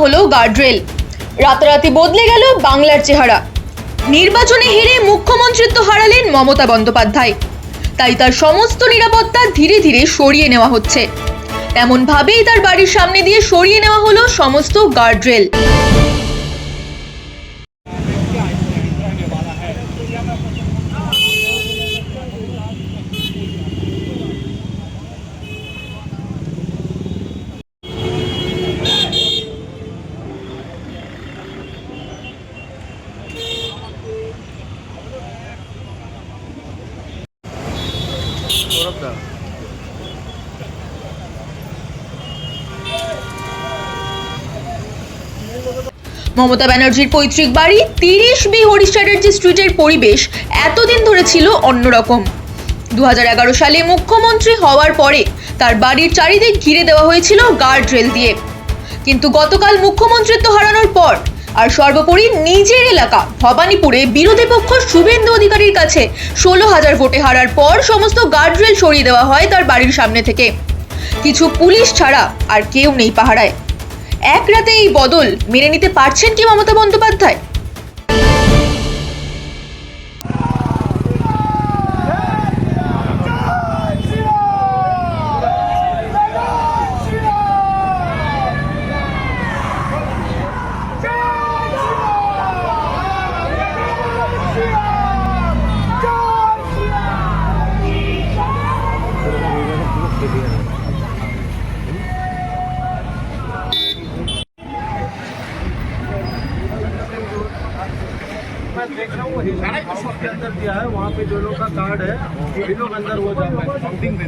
হলো গার্ডরেল। রাতারাতি বদলে গেল বাংলার চেহারা। নির্বাচনে হেরে মুখ্যমন্ত্রিত্ব হারালেন মমতা বন্দ্যোপাধ্যায়। তাই তার সমস্ত নিরাপত্তা ধীরে ধীরে সরিয়ে নেওয়া হচ্ছে। তেমন ভাবেই তার বাড়ির সামনে দিয়ে সরিয়ে নেওয়া হলো সমস্ত গার্ডরেল। মমতা ব্যানার্জির পৈতৃক বাড়ি 30B হরিশ চ্যাটার্জি স্ট্রিটের পরিবেশ এতদিন ধরে ছিল অন্যরকম। 2011 সালে মুখ্যমন্ত্রী হওয়ার পরে তার বাড়ির চারিদিক ঘিরে দেওয়া হয়েছিল গার্ডরেল দিয়ে। কিন্তু গতকাল মুখ্যমন্ত্রিত্ব হারানোর পর আর সর্বোপরি নিজের এলাকা ভবানীপুরে বিরোধী পক্ষ শুভেন্দু অধিকারীর কাছে 16,000 ভোটে হারার পর সমস্ত গার্ডরেল সরিয়ে দেওয়া হয় তার বাড়ির সামনে থেকে। কিছু পুলিশ ছাড়া আর কেউ নেই পাহারায়। এক রাতে এই বদল মেনে নিতে পারছেন কি মমতা বন্দ্যোপাধ্যায়? मैं देख रहा हूँ के अंदर दिया है, वहाँ पे जो लोग का कार्ड है तीनों के अंदर वो जाता है काउंटिंग में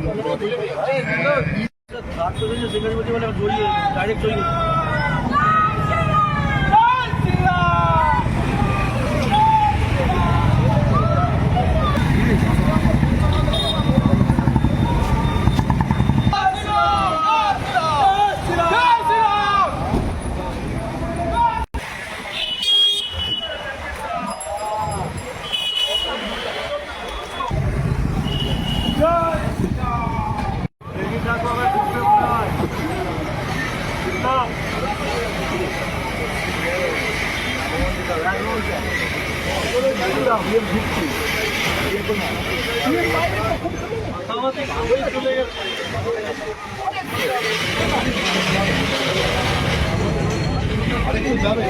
7 बजे सिगरेट बजे वाले जोड़िए डायरेक्ट जोड़िए। যাবে